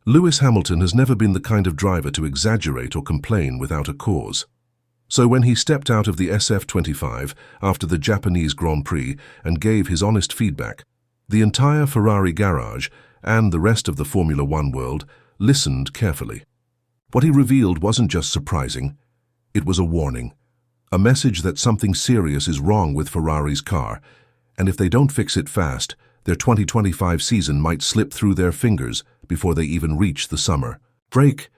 Lewis Hamilton has never been the kind of driver to exaggerate or complain without a cause. So when he stepped out of the SF25 after the Japanese Grand Prix and gave his honest feedback, the entire Ferrari garage and the rest of the Formula One world listened carefully. What he revealed wasn't just surprising, it was a warning, a message that something serious is wrong with Ferrari's car, and if they don't fix it fast, their 2025 season might slip through their fingers before they even reach the summer break.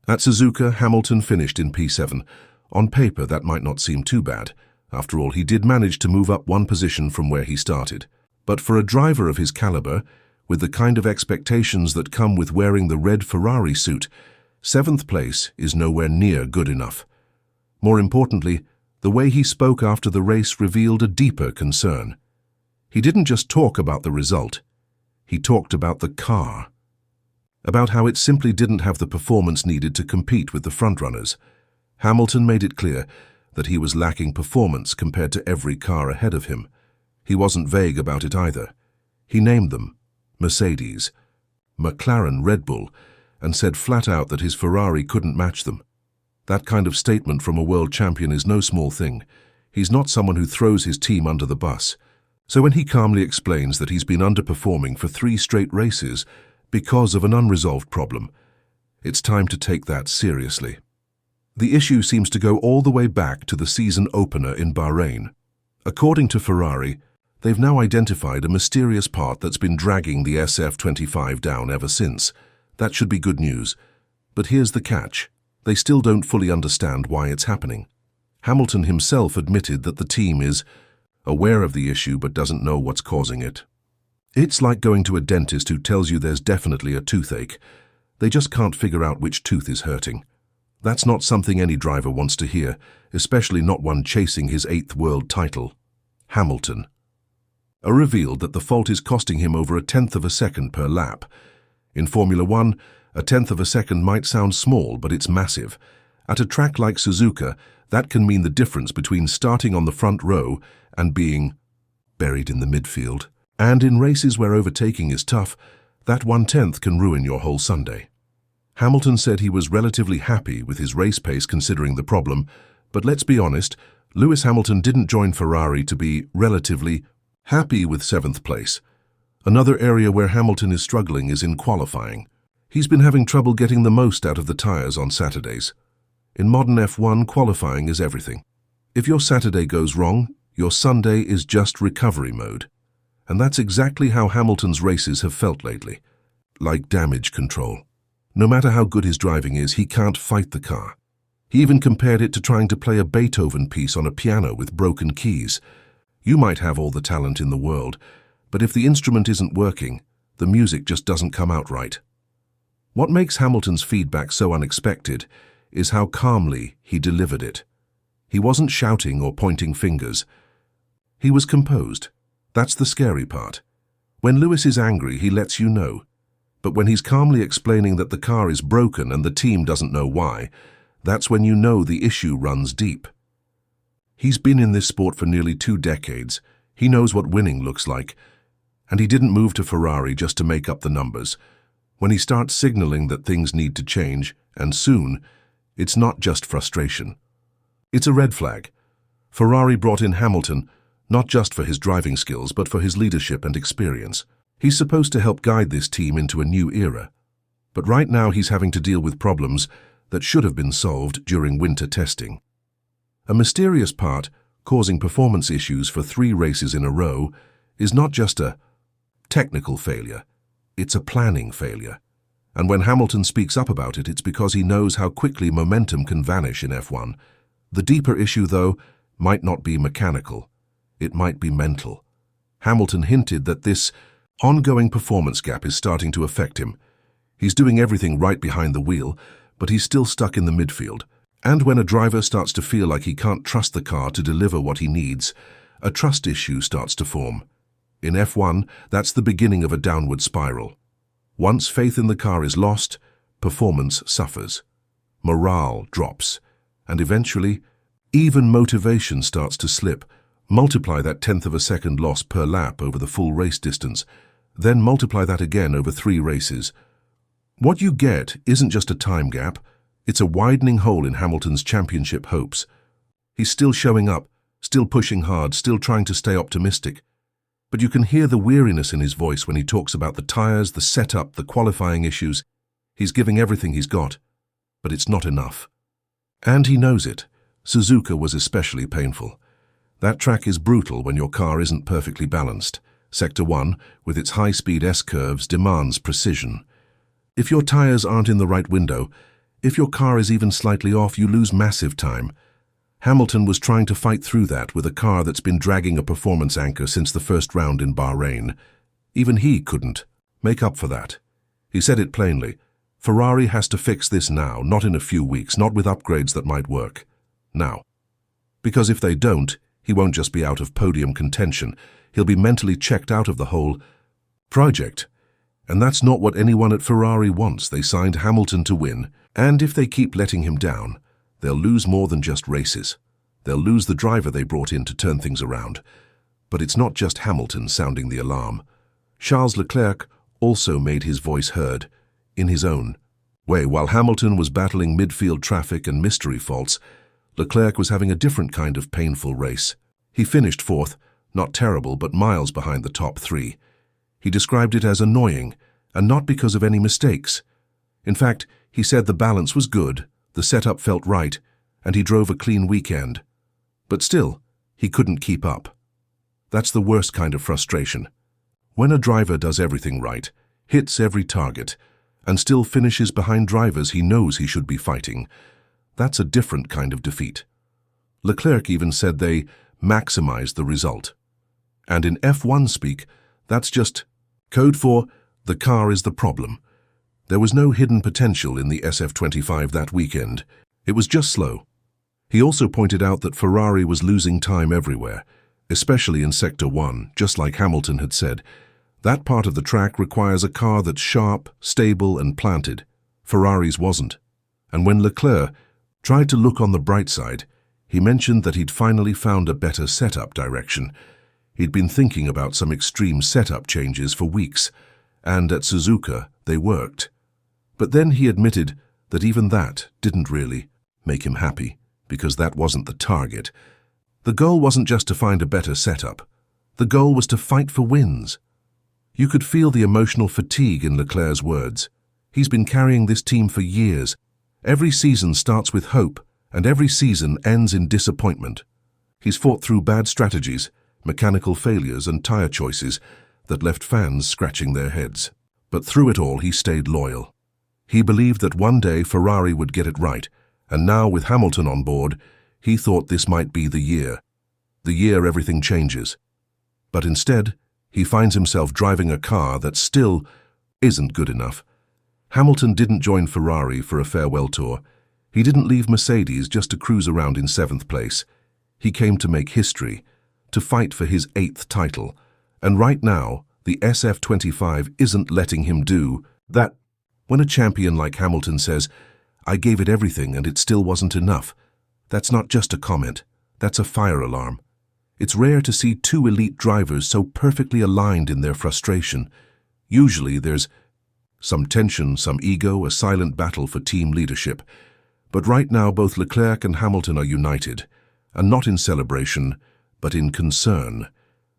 At Suzuka, Hamilton finished in P7. On paper, that might not seem too bad. After all, he did manage to move up one position from where he started. But for a driver of his caliber, with the kind of expectations that come with wearing the red Ferrari suit, 7th place is nowhere near good enough. More importantly, the way he spoke after the race revealed a deeper concern. He didn't just talk about the result. He talked about the car. About how it simply didn't have the performance needed to compete with the frontrunners. Hamilton made it clear that he was lacking performance compared to every car ahead of him. He wasn't vague about it either. He named them Mercedes, McLaren, Red Bull, and said flat out that his Ferrari couldn't match them. That kind of statement from a world champion is no small thing. He's not someone who throws his team under the bus. So when he calmly explains that he's been underperforming for 3 straight races because of an unresolved problem, it's time to take that seriously. The issue seems to go all the way back to the season opener in Bahrain. According to Ferrari, they've now identified a mysterious part that's been dragging the SF25 down ever since. That should be good news. But here's the catch. They still don't fully understand why it's happening. Hamilton himself admitted that the team is aware of the issue but doesn't know what's causing it. It's like going to a dentist who tells you there's definitely a toothache. They just can't figure out which tooth is hurting. That's not something any driver wants to hear, especially not one chasing his 8th world title. Hamilton revealed that the fault is costing him over 1/10 of a second per lap. In Formula One, 1/10 of a second might sound small, but it's massive. At a track like Suzuka, that can mean the difference between starting on the front row and being buried in the midfield. And in races where overtaking is tough, that 1/10 can ruin your whole Sunday. Hamilton said he was relatively happy with his race pace considering the problem, but let's be honest, Lewis Hamilton didn't join Ferrari to be relatively happy with 7th place. Another area where Hamilton is struggling is in qualifying. He's been having trouble getting the most out of the tires on Saturdays. In modern F1, qualifying is everything. If your Saturday goes wrong, your Sunday is just recovery mode. And that's exactly how Hamilton's races have felt lately. Like damage control. No matter how good his driving is, he can't fight the car. He even compared it to trying to play a Beethoven piece on a piano with broken keys. You might have all the talent in the world, but if the instrument isn't working, the music just doesn't come out right. What makes Hamilton's feedback so unexpected is how calmly he delivered it. He wasn't shouting or pointing fingers. He was composed. That's the scary part. When Lewis is angry, he lets you know. But when he's calmly explaining that the car is broken and the team doesn't know why, that's when you know the issue runs deep. He's been in this sport for nearly 2 decades. He knows what winning looks like. And he didn't move to Ferrari just to make up the numbers. When he starts signaling that things need to change, and soon, it's not just frustration. It's a red flag. Ferrari brought in Hamilton, not just for his driving skills, but for his leadership and experience. He's supposed to help guide this team into a new era. But right now he's having to deal with problems that should have been solved during winter testing. A mysterious part, causing performance issues for 3 races in a row, is not just a technical failure, it's a planning failure. And when Hamilton speaks up about it, it's because he knows how quickly momentum can vanish in F1. The deeper issue, though, might not be mechanical. It might be mental. Hamilton hinted that this ongoing performance gap is starting to affect him. He's doing everything right behind the wheel, but he's still stuck in the midfield. And when a driver starts to feel like he can't trust the car to deliver what he needs, a trust issue starts to form. In F1, that's the beginning of a downward spiral. Once faith in the car is lost, performance suffers. Morale drops. And eventually, even motivation starts to slip. Multiply that 1/10 of a second loss per lap over the full race distance. Then multiply that again over 3 races. What you get isn't just a time gap, it's a widening hole in Hamilton's championship hopes. He's still showing up, still pushing hard, still trying to stay optimistic. But you can hear the weariness in his voice when he talks about the tires, the setup, the qualifying issues. He's giving everything he's got, but it's not enough. And he knows it. Suzuka was especially painful. That track is brutal when your car isn't perfectly balanced. Sector 1, with its high-speed S-curves, demands precision. If your tires aren't in the right window, if your car is even slightly off, you lose massive time. Hamilton was trying to fight through that with a car that's been dragging a performance anchor since the first round in Bahrain. Even he couldn't make up for that. He said it plainly. Ferrari has to fix this now, not in a few weeks, not with upgrades that might work. Now. Because if they don't, he won't just be out of podium contention, he'll be mentally checked out of the whole project. And that's not what anyone at Ferrari wants. They signed Hamilton to win, and if they keep letting him down, they'll lose more than just races. They'll lose the driver they brought in to turn things around. But it's not just Hamilton sounding the alarm. Charles Leclerc also made his voice heard, in his own way. While Hamilton was battling midfield traffic and mystery faults, Leclerc was having a different kind of painful race. He finished fourth, not terrible, but miles behind the top three. He described it as annoying, and not because of any mistakes. In fact, he said the balance was good, the setup felt right, and he drove a clean weekend. But still, he couldn't keep up. That's the worst kind of frustration. When a driver does everything right, hits every target, and still finishes behind drivers he knows he should be fighting, that's a different kind of defeat. Leclerc even said they maximized the result. And in F1 speak, that's just code for the car is the problem. There was no hidden potential in the SF25 that weekend. It was just slow. He also pointed out that Ferrari was losing time everywhere, especially in Sector 1, just like Hamilton had said. That part of the track requires a car that's sharp, stable, and planted. Ferrari's wasn't. And when Leclerc tried to look on the bright side, he mentioned that he'd finally found a better setup direction. He'd been thinking about some extreme setup changes for weeks, and at Suzuka they worked. But then he admitted that even that didn't really make him happy, because that wasn't the target. The goal wasn't just to find a better setup. The goal was to fight for wins. You could feel the emotional fatigue in Leclerc's words. He's been carrying this team for years. Every season starts with hope, and every season ends in disappointment. He's fought through bad strategies, mechanical failures, and tire choices that left fans scratching their heads. But through it all, he stayed loyal. He believed that one day Ferrari would get it right, and now with Hamilton on board, he thought this might be the year everything changes. But instead, he finds himself driving a car that still isn't good enough. Hamilton didn't join Ferrari for a farewell tour. He didn't leave Mercedes just to cruise around in 7th place. He came to make history, to fight for his 8th title. And right now, the SF25 isn't letting him do that. When a champion like Hamilton says, "I gave it everything and it still wasn't enough," that's not just a comment, that's a fire alarm. It's rare to see two elite drivers so perfectly aligned in their frustration. Usually there's some tension, some ego, a silent battle for team leadership. But right now both Leclerc and Hamilton are united, and not in celebration, but in concern.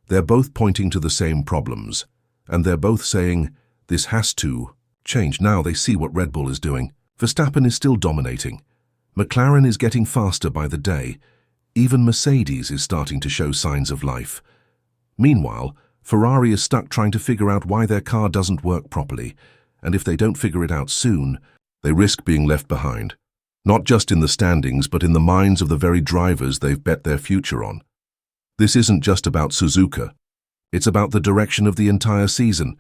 They're both pointing to the same problems, and they're both saying, this has to change. Now they see what Red Bull is doing. Verstappen is still dominating. McLaren is getting faster by the day. Even Mercedes is starting to show signs of life. Meanwhile, Ferrari is stuck trying to figure out why their car doesn't work properly, and if they don't figure it out soon, they risk being left behind. Not just in the standings, but in the minds of the very drivers they've bet their future on. This isn't just about Suzuka. It's about the direction of the entire season.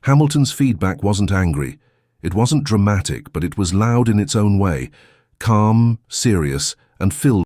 Hamilton's feedback wasn't angry. It wasn't dramatic, but it was loud in its own way, calm, serious, and filled